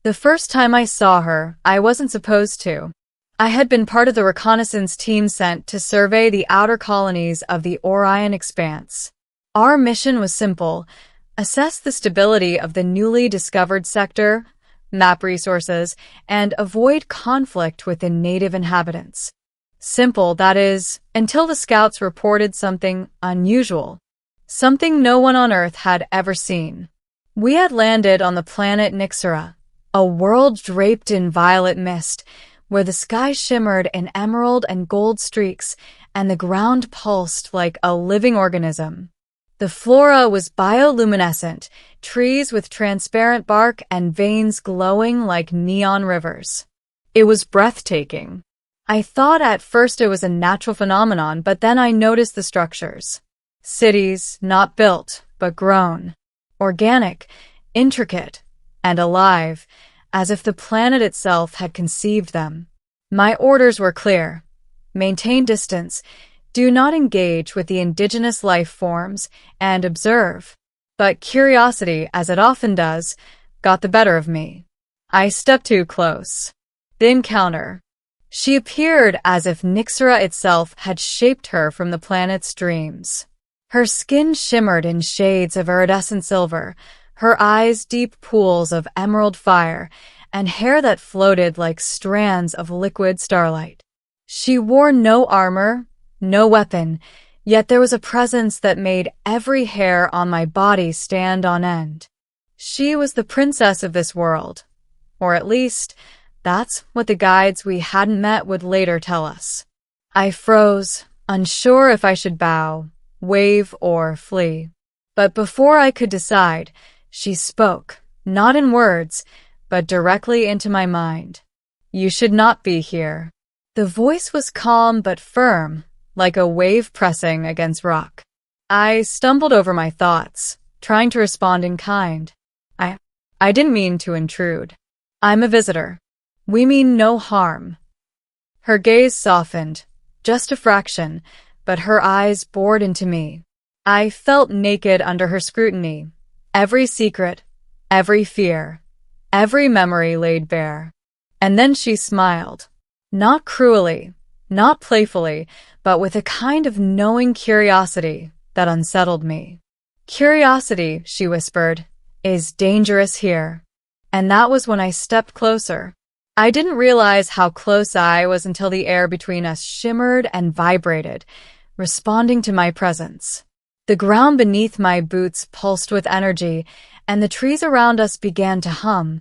The first time I saw her, I wasn't supposed to. I had been part of the reconnaissance team sent to survey the outer colonies of the Orion Expanse. Our mission was simple: assess the stability of the newly discovered sector, map resources, and avoid conflict with the native inhabitants. Simple, that is, until the scouts reported something unusual. Something no one on Earth had ever seen. We had landed on the planet Nixera, a world draped in violet mist, where the sky shimmered in emerald and gold streaks and the ground pulsed like a living organism. The flora was bioluminescent, trees with transparent bark and veins glowing like neon rivers. It was breathtaking. I thought at first it was a natural phenomenon, but then I noticed the structures. Cities, not built, but grown. Organic, intricate, and alive, as if the planet itself had conceived them. My orders were clear. Maintain distance, do not engage with the indigenous life forms, and observe. But curiosity, as it often does, got the better of me. I stepped too close. The encounter. She appeared as if Nixera itself had shaped her from the planet's dreams. Her skin shimmered in shades of iridescent silver, her eyes deep pools of emerald fire, and hair that floated like strands of liquid starlight. She wore no armor, no weapon, yet there was a presence that made every hair on my body stand on end. She was the princess of this world, or at least, that's what the guides we hadn't met would later tell us. I froze, unsure if I should bow, wave, or flee. But before I could decide, she spoke, not in words, but directly into my mind. You should not be here. The voice was calm but firm, like a wave pressing against rock. I stumbled over my thoughts, trying to respond in kind. I didn't mean to intrude. I'm a visitor. We mean no harm. Her gaze softened, just a fraction, but her eyes bored into me. I felt naked under her scrutiny. Every secret, every fear, every memory laid bare. And then she smiled. Not cruelly, not playfully, but with a kind of knowing curiosity that unsettled me. Curiosity, she whispered, is dangerous here. And that was when I stepped closer. I didn't realize how close I was until the air between us shimmered and vibrated, responding to my presence. The ground beneath my boots pulsed with energy, and the trees around us began to hum,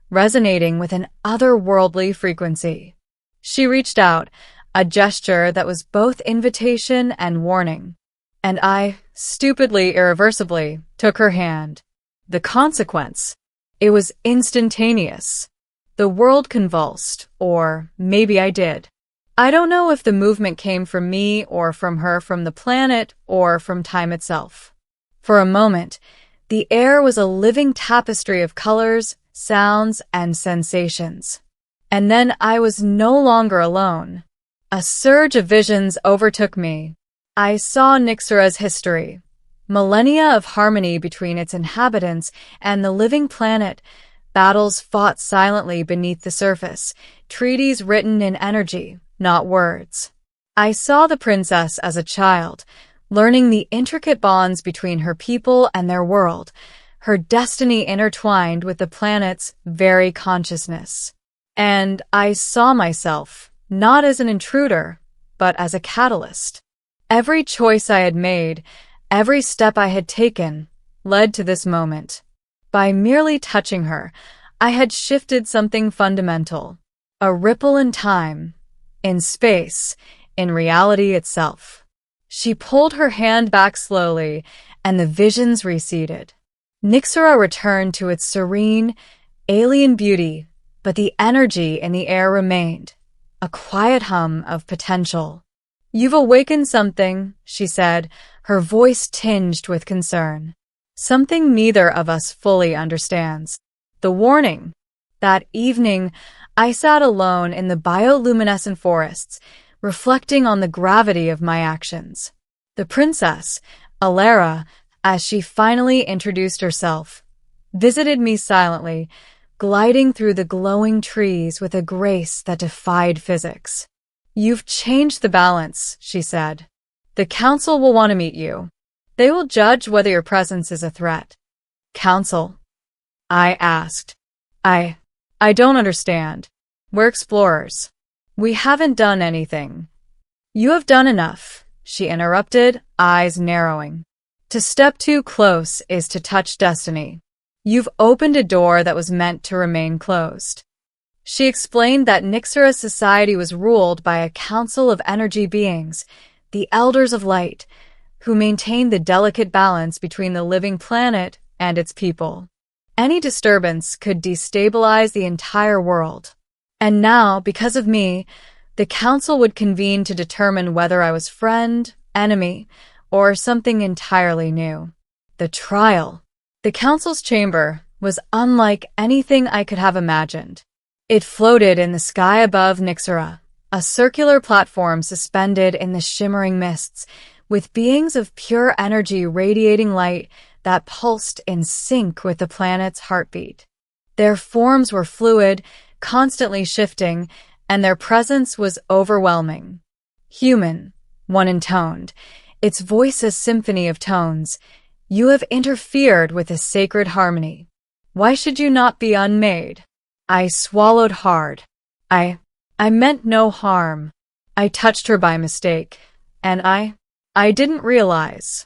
resonating with an otherworldly frequency. She reached out, a gesture that was both invitation and warning. And I, stupidly, irreversibly, took her hand. The consequence? It was instantaneous. The world convulsed, or maybe I did. I don't know if the movement came from me or from her, from the planet or from time itself. For a moment, the air was a living tapestry of colors, sounds, and sensations. And then I was no longer alone. A surge of visions overtook me. I saw Nixera's history, millennia of harmony between its inhabitants and the living planet, battles fought silently beneath the surface, treaties written in energy, not words. I saw the princess as a child, learning the intricate bonds between her people and their world, her destiny intertwined with the planet's very consciousness. And I saw myself, not as an intruder, but as a catalyst. Every choice I had made, every step I had taken, led to this moment. By merely touching her, I had shifted something fundamental. A ripple in time, in space, in reality itself. She pulled her hand back slowly, and the visions receded. Nixera returned to its serene, alien beauty, but the energy in the air remained, a quiet hum of potential. You've awakened something, she said, her voice tinged with concern. Something neither of us fully understands. The warning. That evening, I sat alone in the bioluminescent forests, reflecting on the gravity of my actions. The princess, Alara, as she finally introduced herself, visited me silently, gliding through the glowing trees with a grace that defied physics. "You've changed the balance," she said. "The council will want to meet you. They will judge whether your presence is a threat." "Council?" I asked. I don't understand. We're explorers. We haven't done anything." "You have done enough," she interrupted, eyes narrowing. "To step too close is to touch destiny. You've opened a door that was meant to remain closed." She explained that Nixera's society was ruled by a council of energy beings, the Elders of Light, who maintained the delicate balance between the living planet and its people. Any disturbance could destabilize the entire world. And now, because of me, the council would convene to determine whether I was friend, enemy, or something entirely new. The trial. The council's chamber was unlike anything I could have imagined. It floated in the sky above Nixera, a circular platform suspended in the shimmering mists, with beings of pure energy radiating light that pulsed in sync with the planet's heartbeat. Their forms were fluid, constantly shifting, and their presence was overwhelming. Human, one-intoned, its voice a symphony of tones. "You have interfered with a sacred harmony. Why should you not be unmade?" I swallowed hard. I meant no harm. I touched her by mistake, and I didn't realize.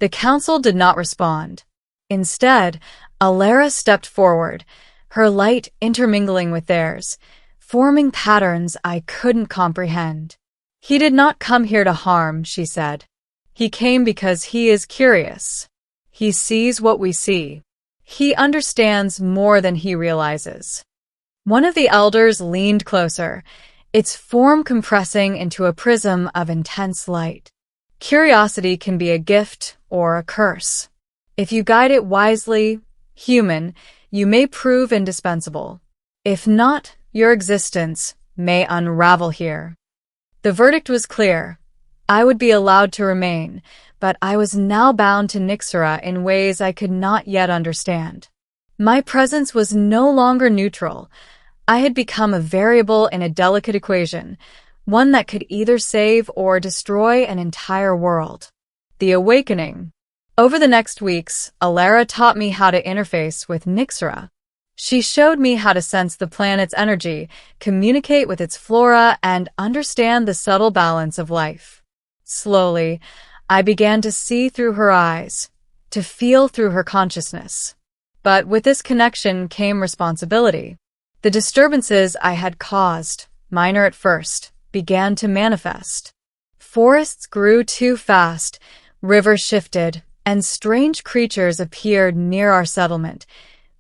The council did not respond. Instead, Alara stepped forward, her light intermingling with theirs, forming patterns I couldn't comprehend. "He did not come here to harm," she said. "He came because he is curious. He sees what we see. He understands more than he realizes." One of the elders leaned closer, its form compressing into a prism of intense light. Curiosity can be a gift or a curse. If you guide it wisely, human, you may prove indispensable. If not, your existence may unravel here. The verdict was clear. I would be allowed to remain, but I was now bound to Nixera in ways I could not yet understand. My presence was no longer neutral. I had become a variable in a delicate equation, one that could either save or destroy an entire world. The awakening. Over the next weeks, Alara taught me how to interface with Nixera. She showed me how to sense the planet's energy, communicate with its flora, and understand the subtle balance of life. Slowly, I began to see through her eyes, to feel through her consciousness. But with this connection came responsibility. The disturbances I had caused, minor at first, began to manifest. Forests grew too fast, rivers shifted, and strange creatures appeared near our settlement,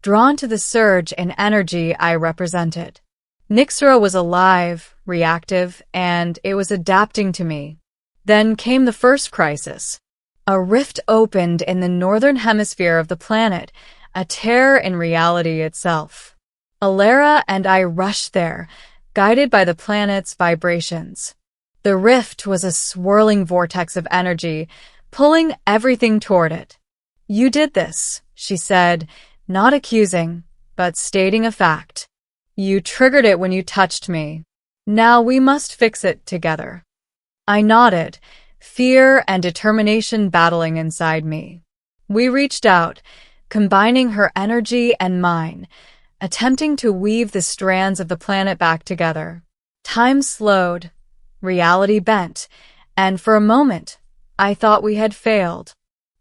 drawn to the surge in energy I represented. Nixera was alive, reactive, and it was adapting to me. Then came the first crisis. A rift opened in the northern hemisphere of the planet, a tear in reality itself. Alara and I rushed there, guided by the planet's vibrations. The rift was a swirling vortex of energy, pulling everything toward it. "You did this," she said, not accusing, but stating a fact. "You triggered it when you touched me. Now we must fix it together." I nodded, fear and determination battling inside me. We reached out, combining her energy and mine, attempting to weave the strands of the planet back together. Time slowed, reality bent, and for a moment, I thought we had failed.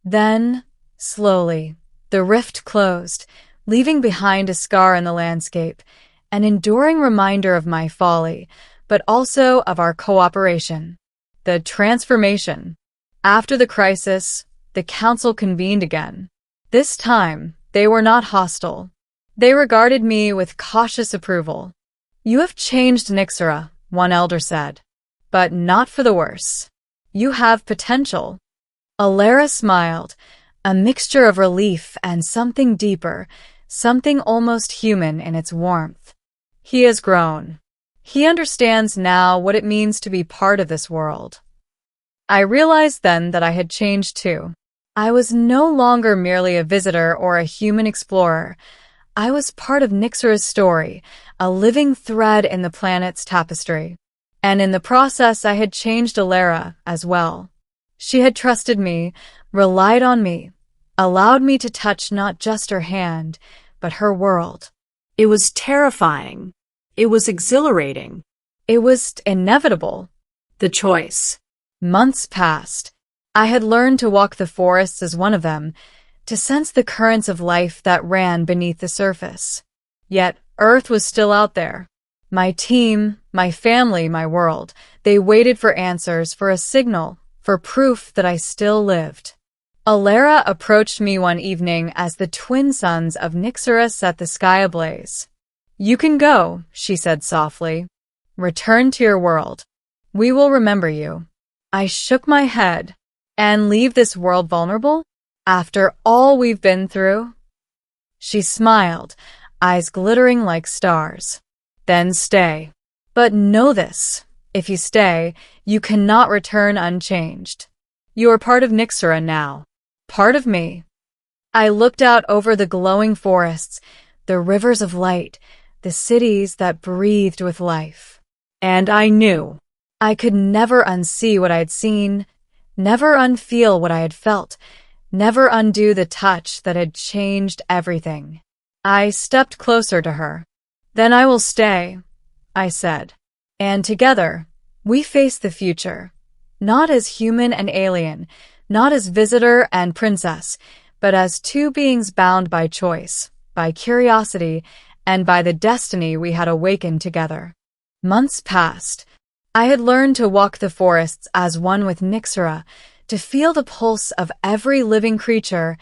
Then, slowly, the rift closed, leaving behind a scar in the landscape, an enduring reminder of my folly, but also of our cooperation. The transformation. After the crisis, the council convened again. This time, they were not hostile. They regarded me with cautious approval. "You have changed Nixera," one elder said, "but not for the worse. You have potential." Alara smiled, a mixture of relief and something deeper, something almost human in its warmth. "He has grown. He understands now what it means to be part of this world." I realized then that I had changed too. I was no longer merely a visitor or a human explorer. I was part of Nixera's story, a living thread in the planet's tapestry. And in the process, I had changed Alara as well. She had trusted me, relied on me, allowed me to touch not just her hand, but her world. It was terrifying. It was exhilarating. It was inevitable. The choice. Months passed. I had learned to walk the forests as one of them, to sense the currents of life that ran beneath the surface. Yet Earth was still out there. My team, my family, my world, they waited for answers, for a signal, for proof that I still lived. Alara approached me one evening as the twin suns of Nixera set the sky ablaze. "You can go," she said softly. "Return to your world. We will remember you." I shook my head. "And leave this world vulnerable? After all we've been through?" She smiled, eyes glittering like stars. "Then stay. But know this, if you stay, you cannot return unchanged. You are part of Nixera now. Part of me." I looked out over the glowing forests, the rivers of light, the cities that breathed with life. And I knew I could never unsee what I had seen, never unfeel what I had felt, never undo the touch that had changed everything. I stepped closer to her. "Then I will stay," I said. "And together, we face the future, not as human and alien, not as visitor and princess, but as two beings bound by choice, by curiosity, and by the destiny we had awakened together." Months passed. I had learned to walk the forests as one with Nixera, to feel the pulse of every living creature,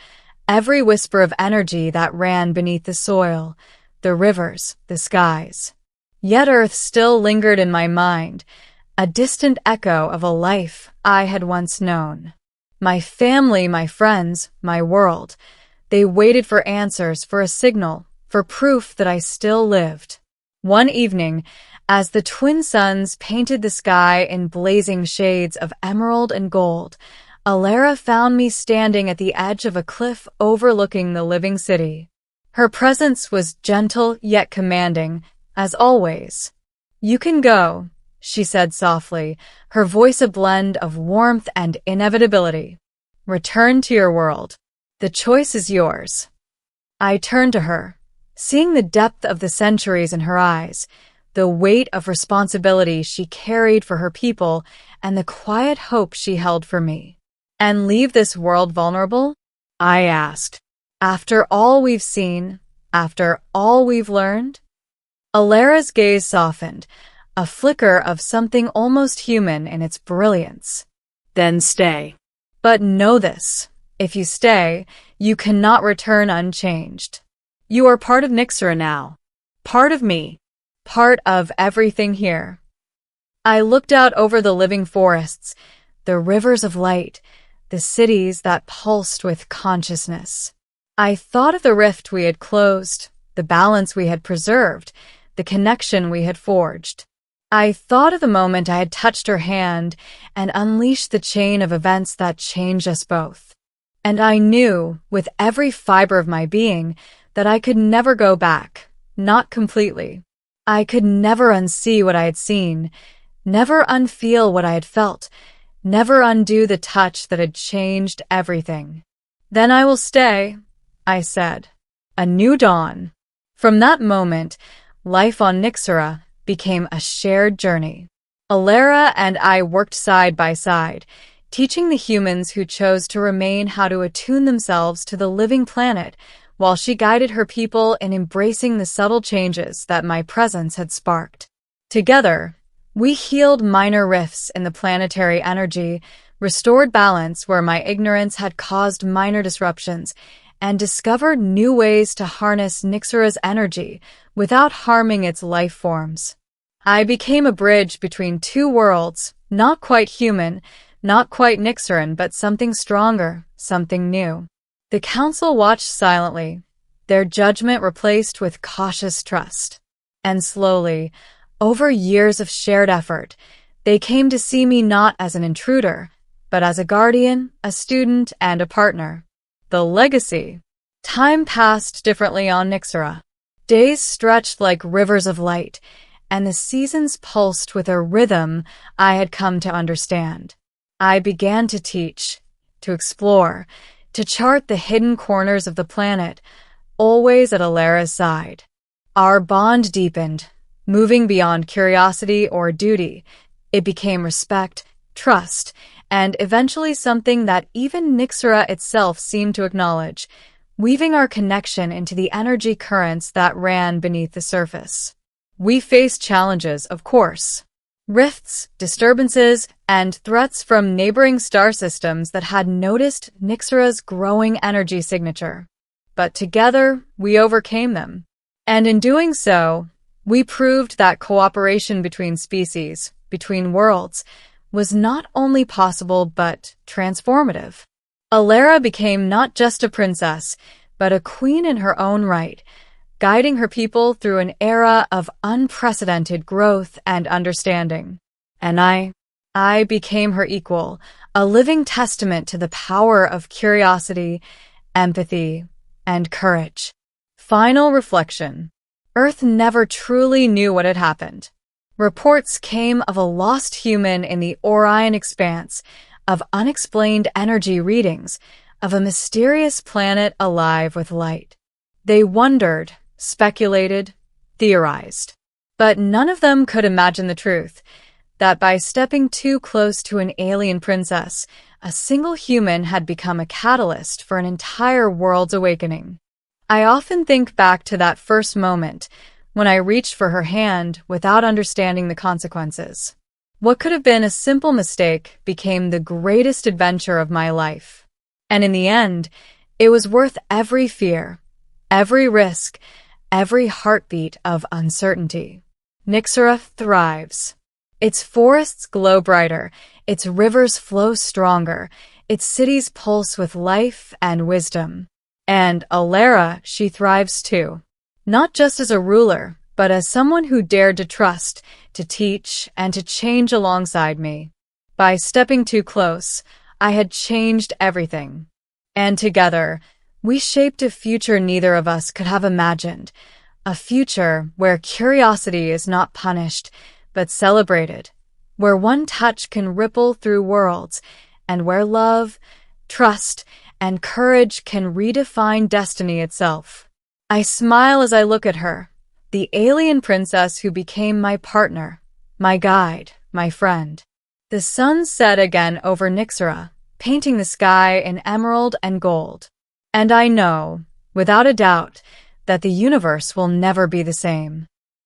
every whisper of energy that ran beneath the soil, the rivers, the skies. Yet Earth still lingered in my mind, a distant echo of a life I had once known. My family, my friends, my world, they waited for answers, for a signal, for proof that I still lived. One evening, as the twin suns painted the sky in blazing shades of emerald and gold, Alara found me standing at the edge of a cliff overlooking the living city. Her presence was gentle yet commanding, as always. "You can go," she said softly, her voice a blend of warmth and inevitability. "Return to your world. The choice is yours." I turned to her, seeing the depth of the centuries in her eyes, the weight of responsibility she carried for her people, and the quiet hope she held for me. "And leave this world vulnerable?" I asked. "After all we've seen, after all we've learned?" Alara's gaze softened, a flicker of something almost human in its brilliance. "Then stay. But know this, if you stay, you cannot return unchanged. You are part of Nixera now, part of me, part of everything here." I looked out over the living forests, the rivers of light, the cities that pulsed with consciousness. I thought of the rift we had closed, the balance we had preserved, the connection we had forged. I thought of the moment I had touched her hand and unleashed the chain of events that changed us both. And I knew, with every fiber of my being, that I could never go back, not completely. I could never unsee what I had seen, never unfeel what I had felt, never undo the touch that had changed everything. "Then I will stay," I said. A new dawn. From that moment, life on Nixera became a shared journey. Alara and I worked side by side, teaching the humans who chose to remain how to attune themselves to the living planet, while she guided her people in embracing the subtle changes that my presence had sparked. Together, we healed minor rifts in the planetary energy, restored balance where my ignorance had caused minor disruptions, and discovered new ways to harness Nixera's energy without harming its life forms. I became a bridge between two worlds, not quite human, not quite Nixeran, but something stronger, something new. The council watched silently, their judgment replaced with cautious trust. And slowly, over years of shared effort, they came to see me not as an intruder, but as a guardian, a student, and a partner. The legacy. Time passed differently on Nixera. Days stretched like rivers of light, and the seasons pulsed with a rhythm I had come to understand. I began to teach, to explore, to chart the hidden corners of the planet, always at Alara's side. Our bond deepened, moving beyond curiosity or duty. It became respect, trust, and eventually something that even Nixera itself seemed to acknowledge, weaving our connection into the energy currents that ran beneath the surface. We faced challenges, of course. Rifts, disturbances, and threats from neighboring star systems that had noticed Nixera's growing energy signature. But together, we overcame them. And in doing so, we proved that cooperation between species, between worlds, was not only possible but transformative. Alara became not just a princess, but a queen in her own right, guiding her people through an era of unprecedented growth and understanding. And I became her equal, a living testament to the power of curiosity, empathy, and courage. Final reflection. Earth never truly knew what had happened. Reports came of a lost human in the Orion expanse, of unexplained energy readings, of a mysterious planet alive with light. They wondered, speculated, theorized. But none of them could imagine the truth, that by stepping too close to an alien princess, a single human had become a catalyst for an entire world's awakening. I often think back to that first moment, when I reached for her hand without understanding the consequences. What could have been a simple mistake became the greatest adventure of my life. And in the end, it was worth every fear, every risk, every heartbeat of uncertainty. Nixera thrives. Its forests glow brighter, its rivers flow stronger, its cities pulse with life and wisdom. And Alara, she thrives too. Not just as a ruler, but as someone who dared to trust, to teach, and to change alongside me. By stepping too close, I had changed everything. And together, we shaped a future neither of us could have imagined. A future where curiosity is not punished, but celebrated. Where one touch can ripple through worlds, and where love, trust, and courage can redefine destiny itself. I smile as I look at her, the alien princess who became my partner, my guide, my friend. The sun set again over Nixera, painting the sky in emerald and gold. And I know, without a doubt, that the universe will never be the same.